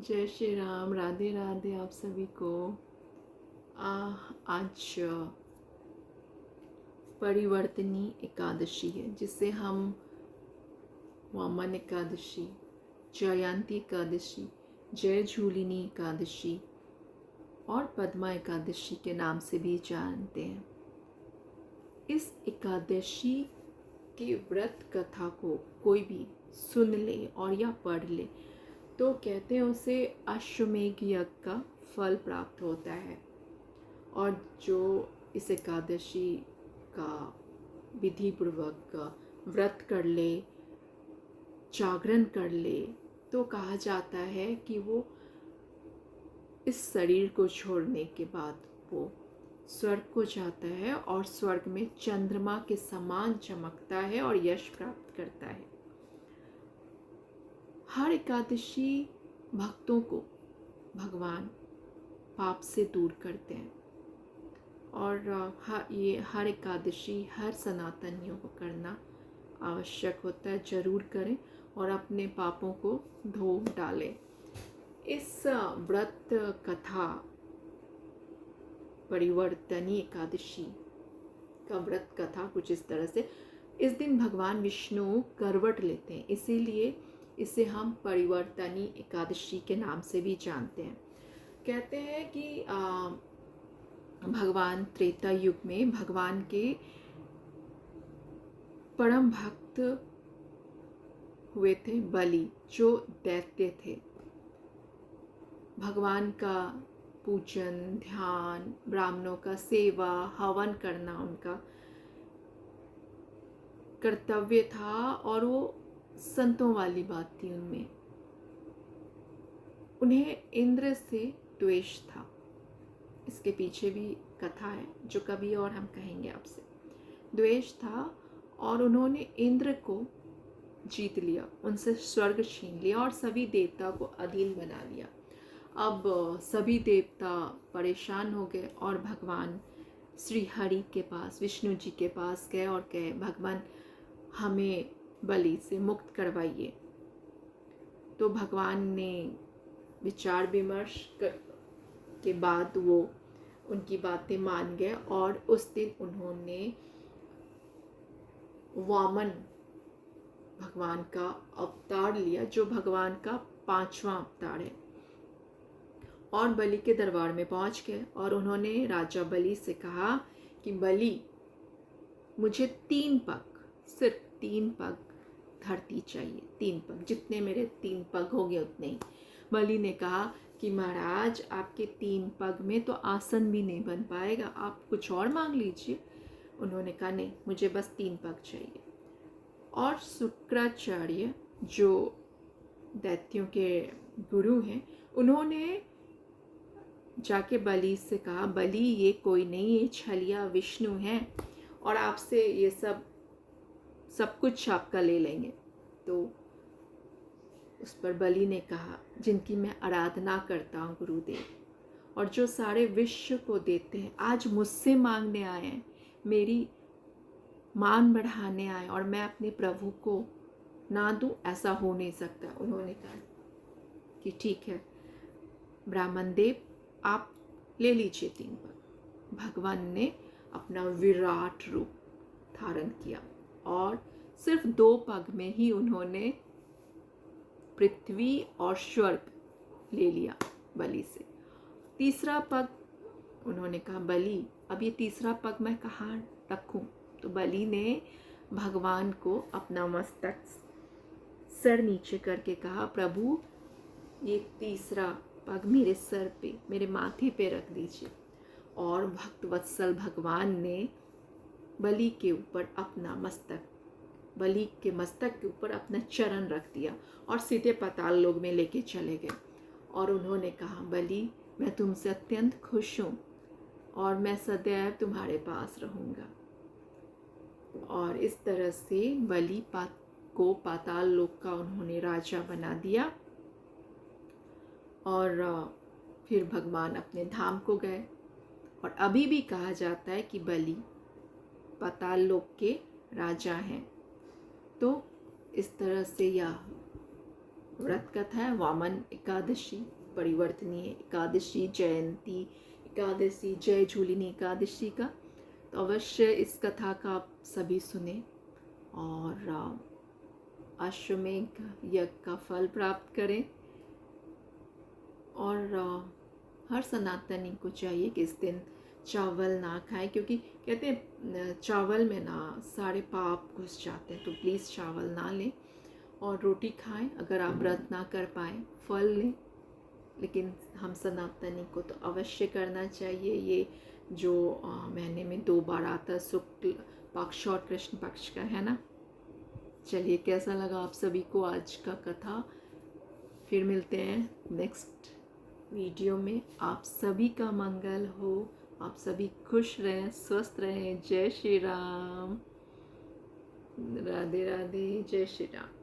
जय श्री राम। राधे राधे आप सभी को। आज परिवर्तनी एकादशी है, जिसे हम वामन एकादशी, जयंती एकादशी, जय झूलिनी एकादशी और पद्मा एकादशी के नाम से भी जानते हैं। इस एकादशी के व्रत कथा को कोई भी सुन ले और या पढ़ ले तो कहते हैं उसे अश्वमेघ यज्ञ का फल प्राप्त होता है। और जो इस एकादशी का विधि पूर्वक व्रत कर ले, जागरण कर ले, तो कहा जाता है कि वो इस शरीर को छोड़ने के बाद वो स्वर्ग को जाता है और स्वर्ग में चंद्रमा के समान चमकता है और यश प्राप्त करता है। हर एकादशी भक्तों को भगवान पाप से दूर करते हैं और ये हर एकादशी हर सनातनियों को करना आवश्यक होता है। जरूर करें और अपने पापों को धो डालें। इस व्रत कथा परिवर्तनी एकादशी का व्रत कथा कुछ इस तरह से, इस दिन भगवान विष्णु करवट लेते हैं, इसीलिए इसे हम परिवर्तनी एकादशी के नाम से भी जानते हैं। कहते हैं कि भगवान त्रेता युग में भगवान के परम भक्त हुए थे बलि, जो दैत्य थे। भगवान का पूजन, ध्यान, ब्राह्मणों का सेवा, हवन करना उनका कर्तव्य था और वो संतों वाली बात थी उनमें। उन्हें इंद्र से द्वेष था। इसके पीछे भी कथा है जो कभी और हम कहेंगे आपसे। द्वेष था और उन्होंने इंद्र को जीत लिया, उनसे स्वर्ग छीन लिया और सभी देवता को अधीन बना लिया। अब सभी देवता परेशान हो गए और भगवान श्री हरि के पास, विष्णु जी के पास गए और कहे, भगवान हमें बलि से मुक्त करवाइए। तो भगवान ने विचार विमर्श के बाद वो उनकी बातें मान गए और उस दिन उन्होंने वामन भगवान का अवतार लिया, जो भगवान का 5वां अवतार है, और बलि के दरबार में पहुंच गए और उन्होंने राजा बलि से कहा कि बलि, मुझे 3 पग, सिर्फ 3 पग धरती चाहिए, 3 पग, जितने मेरे 3 पग हो गए उतने ही। बलि ने कहा कि महाराज, आपके 3 पग में तो आसन भी नहीं बन पाएगा, आप कुछ और मांग लीजिए। उन्होंने कहा नहीं, मुझे बस 3 पग चाहिए। और शुक्राचार्य, जो दैत्यों के गुरु हैं, उन्होंने जाके बलि से कहा, बलि ये कोई नहीं, ये छलिया विष्णु हैं और आपसे ये सब कुछ आपका ले लेंगे। तो उस पर बलि ने कहा, जिनकी मैं आराधना करता हूँ गुरुदेव, और जो सारे विश्व को देते हैं, आज मुझसे मांगने आए हैं, मेरी मान बढ़ाने आए और मैं अपने प्रभु को ना दूं, ऐसा हो नहीं सकता। उन्होंने कहा कि ठीक है ब्राह्मण देव, आप ले लीजिए 3 पग। भगवान ने अपना विराट रूप धारण किया और सिर्फ 2 पग में ही उन्होंने पृथ्वी और स्वर्ग ले लिया बलि से। तीसरा पग उन्होंने कहा, बलि अब ये तीसरा पग मैं कहाँ रखूं? तो बलि ने भगवान को अपना मस्तक सर नीचे करके कहा, प्रभु ये तीसरा पग मेरे सर पे, मेरे माथे पे रख दीजिए। और भक्त वत्सल भगवान ने बलि के ऊपर अपना मस्तक, बलि के मस्तक के ऊपर अपना चरण रख दिया और सीधे पाताल लोक में लेके चले गए। और उन्होंने कहा, बलि मैं तुमसे अत्यंत खुश हूँ और मैं सदैव तुम्हारे पास रहूँगा। और इस तरह से बलि को पाताल लोक का उन्होंने राजा बना दिया। और फिर भगवान अपने धाम को गए। और अभी भी कहा जाता है कि बलि पाताल लोक के राजा हैं। तो इस तरह से यह व्रत कथा है वामन एकादशी, परिवर्तनीय एकादशी, जयंती एकादशी, जय झूलिनी एकादशी का। तो अवश्य इस कथा का आप सभी सुने और अश्वमेध यज्ञ का फल प्राप्त करें। और हर सनातनी को चाहिए कि इस दिन चावल ना खाएं, क्योंकि कहते हैं चावल में ना सारे पाप घुस जाते हैं। तो प्लीज़ चावल ना लें और रोटी खाएं। अगर आप व्रत ना कर पाएँ फल लें, लेकिन हम सनातनी को तो अवश्य करना चाहिए। ये जो महीने में 2 बार आता है, शुक्ल पक्ष और कृष्ण पक्ष का, है ना। चलिए, कैसा लगा आप सभी को आज का कथा? फिर मिलते हैं नेक्स्ट वीडियो में। आप सभी का मंगल हो, आप सभी खुश रहें, स्वस्थ रहें। जय श्री राम, राधे राधे, जय श्री राम।